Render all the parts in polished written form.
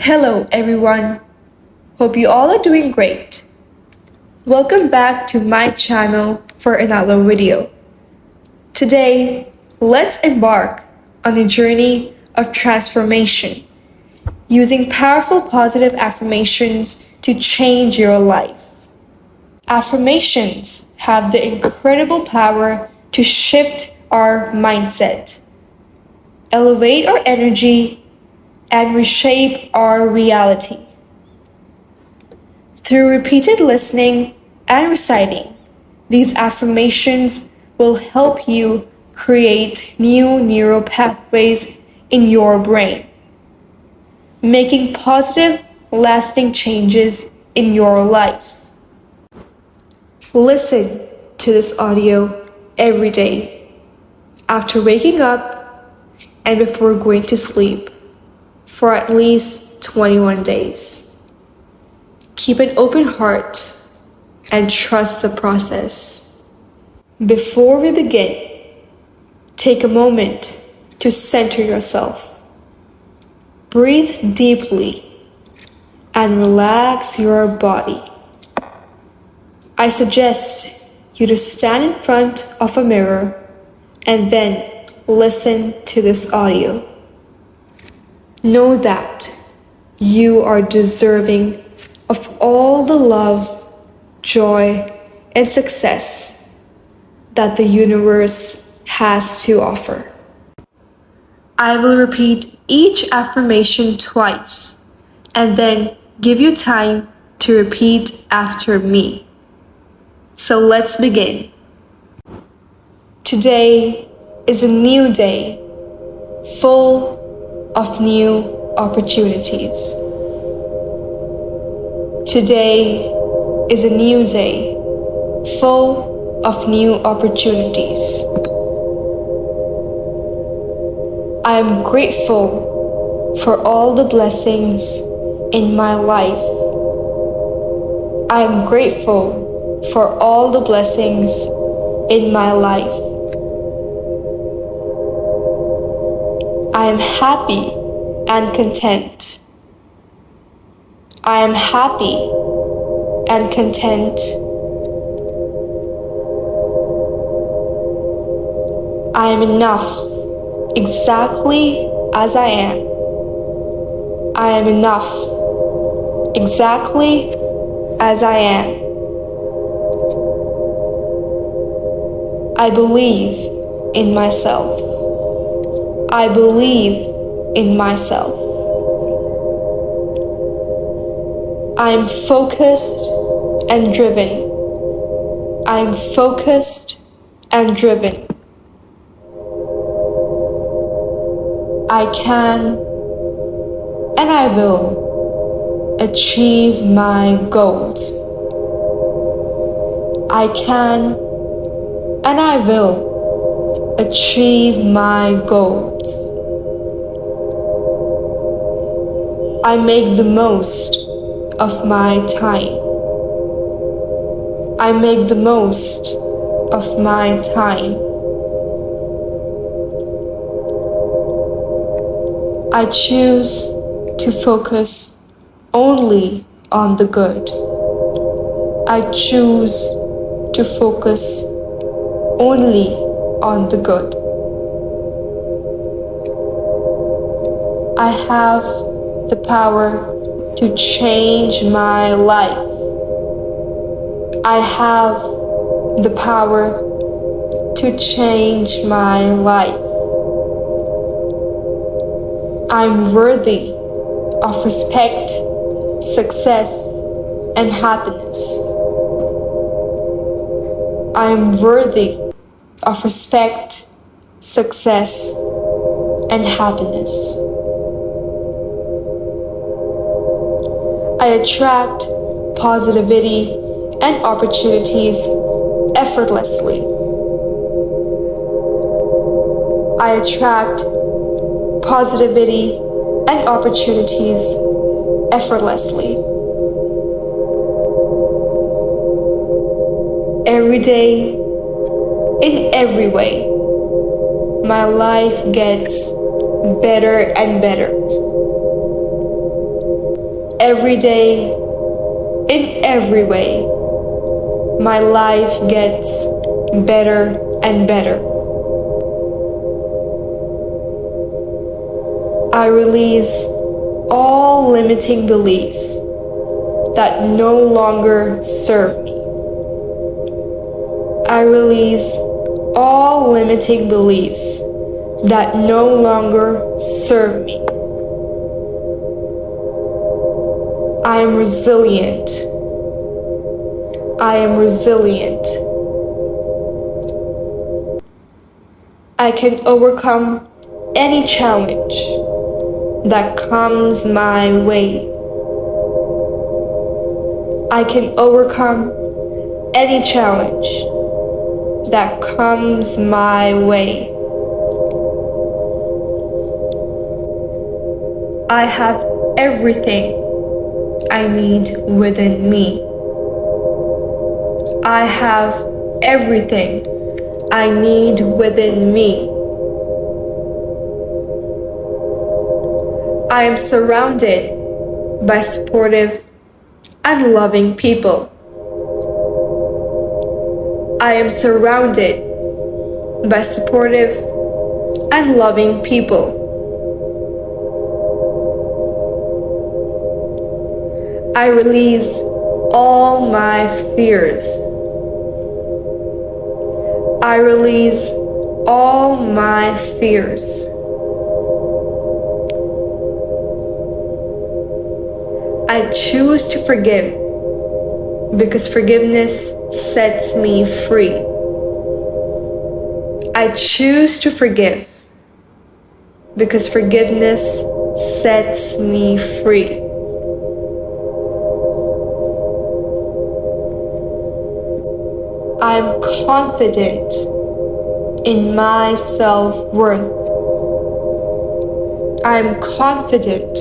Hello everyone, hope you all are doing great. Welcome back to my channel for another video. Today, let's embark on a journey of transformation using powerful positive affirmations to change your life. Affirmations have the incredible power to shift our mindset, elevate our energy, and reshape our reality. Through repeated listening and reciting, these affirmations will help you create new neural pathways in your brain, making positive, lasting changes in your life. Listen to this audio every day, after waking up and before going to sleep, for at least 21 days. Keep an open heart and trust the process. Before we begin, take a moment to center yourself. Breathe deeply and relax your body. I suggest you to stand in front of a mirror and then listen to this audio. Know that you are deserving of all the love, joy, and success that the universe has to offer. I will repeat each affirmation twice and then give you time to repeat after me. So let's begin. Today is a new day, full of new opportunities. Today is a new day, full of new opportunities. I am grateful for all the blessings in my life. I am grateful for all the blessings in my life. I am happy and content. I am happy and content. I am enough exactly as I am. I am enough exactly as I am. I believe in myself. I believe in myself. I am focused and driven. I am focused and driven. I can and I will achieve my goals. I can and I will achieve my goals. I make the most of my time. I make the most of my time. I choose to focus only on the good. I choose to focus only on the good. I have the power to change my life. I have the power to change my life. I'm worthy of respect, success, and happiness. I'm worthy of respect, success, and happiness. I attract positivity and opportunities effortlessly. I attract positivity and opportunities effortlessly. Every day, in every way, my life gets better and better. every day, in every way, my life gets better and better. I release all limiting beliefs that no longer serve me. I release all limiting beliefs that no longer serve me. I am resilient. I am resilient. I can overcome any challenge that comes my way. I can overcome any challenge that comes my way. I have everything I need within me. I have everything I need within me. I am surrounded by supportive and loving people. I am surrounded by supportive and loving people. I release all my fears. I release all my fears. I choose to forgive because forgiveness sets me free. I choose to forgive because forgiveness sets me free. I'm confident in my self-worth. I'm confident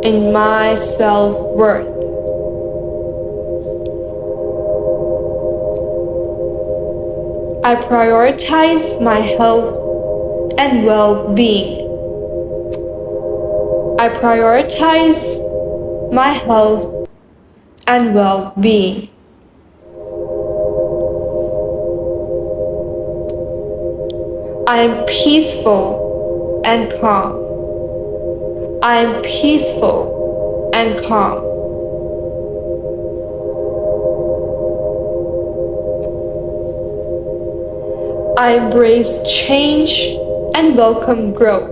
in my self-worth. I prioritize my health and well-being. I prioritize my health and well-being. I am peaceful and calm. I am peaceful and calm. I embrace change and welcome growth.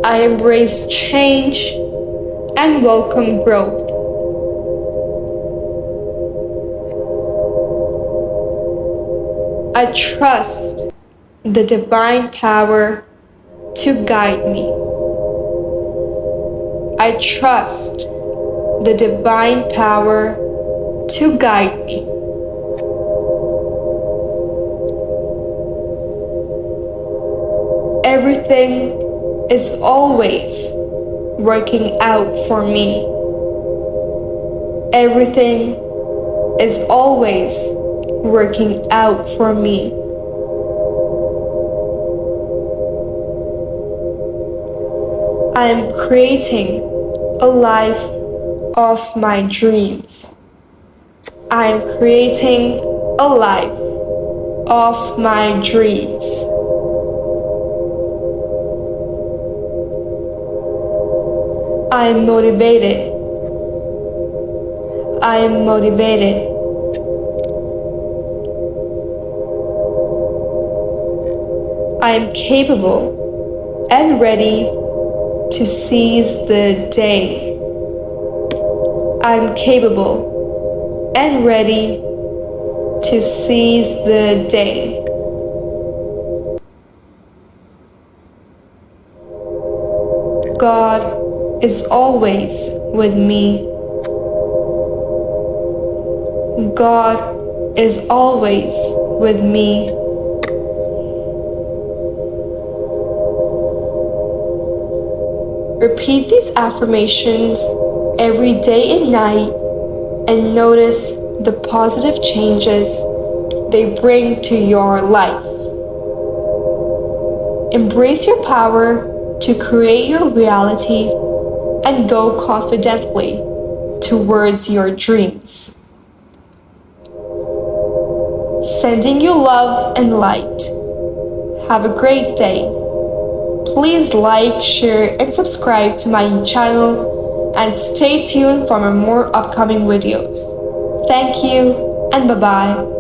I embrace change and welcome growth. I trust the divine power to guide me. I trust the divine power to guide me. Everything is always working out for me. Everything is always working out for me. I am creating a life of my dreams. I am creating a life of my dreams. I am motivated. I am motivated. I am capable and ready to seize the day. I am capable and ready to seize the day. God is always with me. God is always with me. Repeat these affirmations every day and night and notice the positive changes they bring to your life. Embrace your power to create your reality and go confidently towards your dreams. Sending you love and light. Have a great day. Please like, share, and subscribe to my channel, and stay tuned for more upcoming videos. Thank you, and bye-bye.